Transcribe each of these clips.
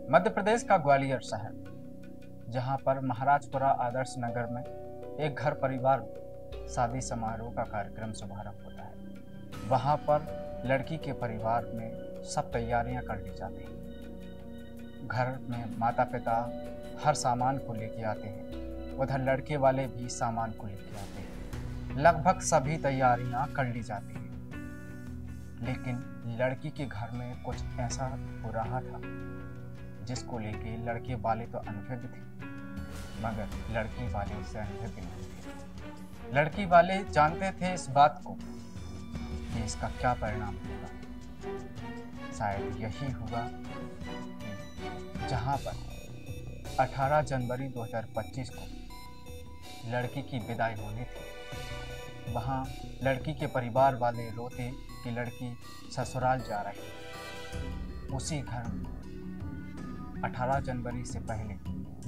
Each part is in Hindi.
मध्य प्रदेश का ग्वालियर शहर, जहां पर महाराजपुरा आदर्श नगर में एक घर परिवार में शादी समारोह का कार्यक्रम शुभारंभ होता है। वहां पर लड़की के परिवार में सब तैयारियां कर ली जाती हैं। घर में माता पिता हर सामान को लेके आते हैं, उधर लड़के वाले भी सामान को लेके आते हैं। लगभग सभी तैयारियां कर ली जाती हैं, लेकिन लड़की के घर में कुछ ऐसा हो रहा था जिसको लेके लड़के वाले तो अनभिज्ञ थे, मगर लड़की वाले उससे अनभिज्ञ नहीं थे। लड़की वाले जानते थे इस बात को कि इसका क्या परिणाम होगा। शायद यही होगा कि जहां पर 18 जनवरी 2025 को लड़की की विदाई होनी थी, वहां लड़की के परिवार वाले रोते कि लड़की ससुराल जा रही है। उसी घर में 18 जनवरी से पहले,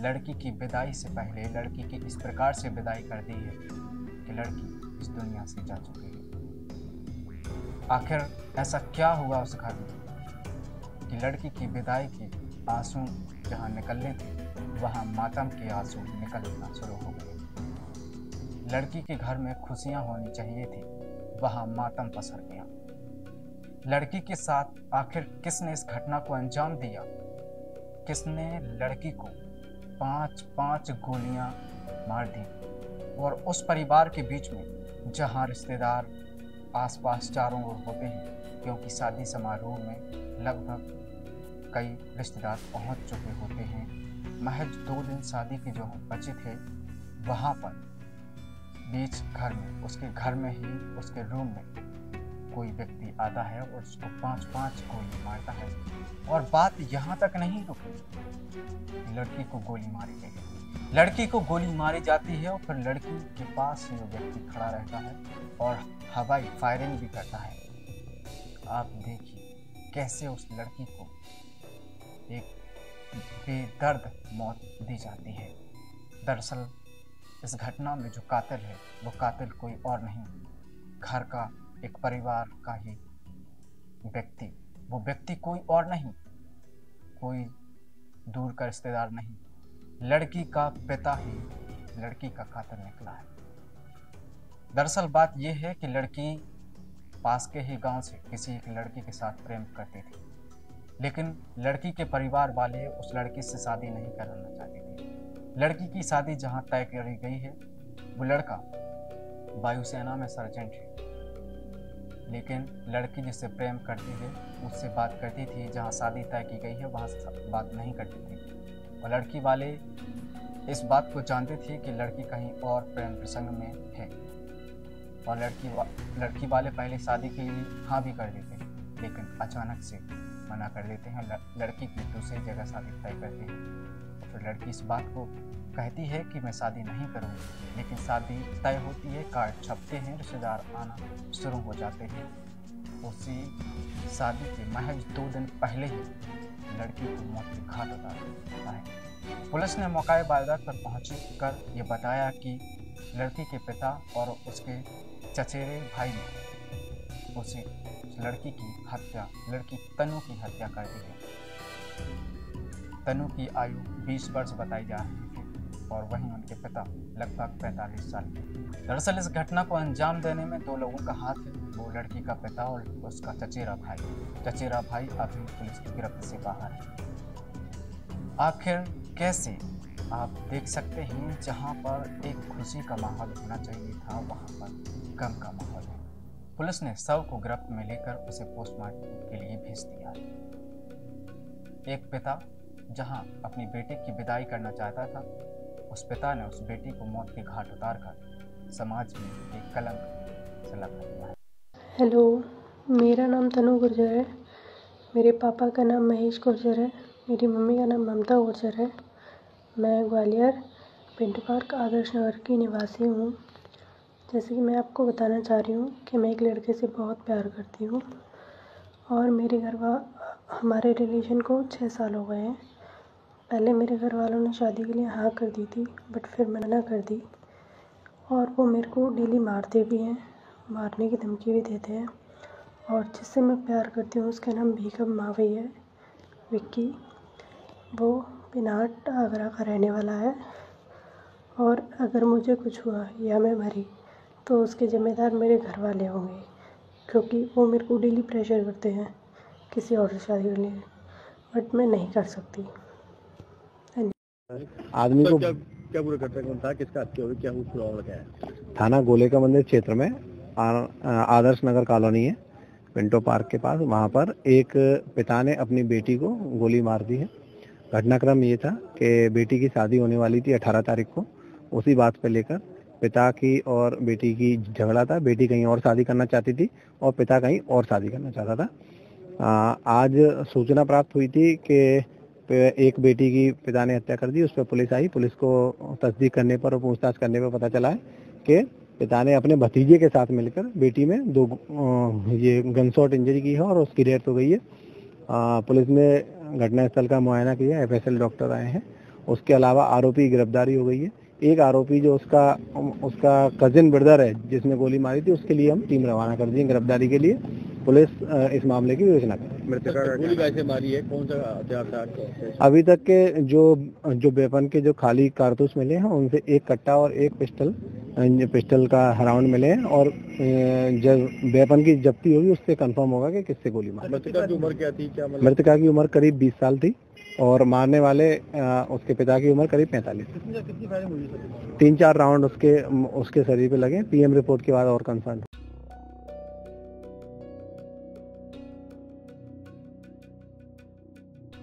लड़की की विदाई से पहले लड़की की इस प्रकार से विदाई कर दी है कि लड़की इस दुनिया से जा चुकी है। आखिर ऐसा क्या हुआ उस घर में कि लड़की की विदाई के आंसू जहां निकलने थे, वहां मातम के आंसू निकलना शुरू हो गए। लड़की के घर में खुशियां होनी चाहिए थी, वहां मातम पसर गया। लड़की के साथ आखिर किसने इस घटना को अंजाम दिया? किसने लड़की को 5-5 गोलियां मार दी? और उस परिवार के बीच में जहां रिश्तेदार आसपास चारों ओर होते हैं, क्योंकि शादी समारोह में लगभग कई रिश्तेदार पहुंच चुके होते हैं। महज 2 दिन शादी के जो बचे थे, वहां पर बीच घर में, उसके घर में ही उसके रूम में कोई व्यक्ति आता है और उसको 5-5 गोली मारता है। और बात यहाँ तक नहीं रुकी, लड़की को गोली मारी गई। लड़की को गोली मारी जाती है और फिर लड़की के पास ही वो व्यक्ति खड़ा रहता है और हवाई फायरिंग भी करता है। आप देखिए कैसे उस लड़की को एक बेदर्द मौत दी जाती है। दरअसल इस घटना में जो कातिल है, वो कातिल कोई और नहीं, घर का एक परिवार का ही व्यक्ति। वो व्यक्ति कोई और नहीं, कोई दूर का रिश्तेदार नहीं, लड़की का पिता ही लड़की का कातिल निकला है। दरअसल बात यह है कि लड़की पास के ही गांव से किसी एक लड़की के साथ प्रेम करती थी, लेकिन लड़की के परिवार वाले उस लड़की से शादी नहीं कराना चाहते थे। लड़की की शादी जहां तय करी गई है, वो लड़का वायुसेना में सर्जेंट है, लेकिन लड़की जिससे प्रेम करती है उससे बात करती थी, जहां शादी तय की गई है वहां से बात नहीं करती थी। और लड़की वाले इस बात को जानते थे कि लड़की कहीं और प्रेम प्रसंग में है, और लड़की वाले पहले शादी के लिए हाँ भी कर देते हैं, लेकिन अचानक से मना कर देते हैं। लड़की की दूसरी जगह शादी तय करते हैं। और फिर लड़की इस बात को कहती है कि मैं शादी नहीं करूँगी, लेकिन शादी तय होती है, कार्ड छपते हैं, रिश्तेदार आना शुरू हो जाते हैं। उसी शादी के महज 2 दिन पहले ही लड़की को मौत के घाट उतार दिया है। पुलिस ने मौके वारदात पर पहुँच कर ये बताया कि लड़की के पिता और उसके चचेरे भाई ने उसे लड़की की हत्या, लड़की तनु की हत्या कर दी है। तनु की आयु 20 वर्ष बताई जा रही थी और वहीं उनके पिता लगभग 45 साल के। दरअसल इस घटना को अंजाम देने में 2 लोगों का हाथ है, वो लड़की का पिता और उसका चचेरा भाई। चचेरा भाई अभी पुलिस की गिरफ्त से बाहर है। आखिर कैसे? आप देख सकते हैं, जहां पर एक खुशी का माहौल होना चाहिए था, वहां पर गम का माहौल है। पुलिस ने शव को गिरफ्त में लेकर उसे पोस्टमार्टम के लिए भेज दिया है। एक पिता जहां अपनी बेटी की विदाई करना चाहता था, उस पिता ने उस बेटी को मौत के घाट उतारकर समाज में एक कलंक से लगा दिया है। हेलो, मेरा नाम तनु गुर्जर है। मेरे पापा का नाम महेश गुर्जर है। मेरी मम्मी का नाम ममता गुर्जर है। मैं ग्वालियर पिंटू पार्क आदर्श नगर की निवासी हूँ। जैसे कि मैं आपको बताना चाह रही हूँ कि मैं एक लड़के से बहुत प्यार करती हूँ और मेरे हमारे रिलेशन को 6 साल हो गए हैं। पहले मेरे घर वालों ने शादी के लिए हाँ कर दी थी, बट फिर मना कर दी और वो मेरे को डेली मारते भी हैं, मारने की धमकी भी देते हैं। और जिससे मैं प्यार करती हूँ उसका नाम बेगम मावी है, विक्की। वो पिनाट आगरा का रहने वाला है और अगर मुझे कुछ हुआ या मैं मरी तो उसके ज़िम्मेदार मेरे घर वाले होंगे, क्योंकि वो मेरे को डेली प्रेशर करते हैं किसी और से शादी करने के, बट मैं नहीं कर सकती। आदमी को क्या पूरा घटना कौन था, किसका हत्या हुई, क्या हुआ है? थाना गोले का मंदिर क्षेत्र में आदर्श नगर कॉलोनी है, पिंटो पार्क के पास। वहां पर एक पिता ने अपनी बेटी को गोली मार दी है। घटनाक्रम ये था कि बेटी की शादी होने वाली थी 18 तारीख को। उसी बात पर लेकर पिता की और बेटी की झगड़ा था। बेटी कहीं और शादी करना चाहती थी और पिता कहीं और शादी करना चाहता था। आज सूचना प्राप्त हुई थी कि एक बेटी की पिता ने हत्या कर दी। उस पर पुलिस आई। पुलिस को तस्दीक करने पर और पूछताछ करने पर पता चला है कि पिता ने अपने भतीजे के साथ मिलकर बेटी में ये गनशॉट इंजरी की है और उसकी डेथ हो गई है। पुलिस ने घटनास्थल का मुआयना किया, FSL डॉक्टर आए हैं। उसके अलावा आरोपी की गिरफ्तारी हो गई है। एक आरोपी जो उसका कजिन ब्रदर है जिसने गोली मारी थी, उसके लिए हम टीम रवाना कर दी गिरफ्तारी के लिए। पुलिस इस मामले की विवेचना कर रही है। मृतका गोली कैसे मारी है, कौन सा हथियार था? अभी तक के जो वेपन के जो खाली कारतूस मिले हैं उनसे एक कट्टा और एक पिस्टल का राउंड मिले हैं और जब वेपन की जब्ती होगी उससे कंफर्म होगा कि किससे गोली मारी। मृतका की उम्र क्या थी? मृतका की उम्र करीब 20 साल थी और मारने वाले उसके पिता की उम्र करीब 45। कितनी फायरिंग हुई? 3-4 राउंड उसके शरीर पे लगे। PM रिपोर्ट के बाद और कंफर्म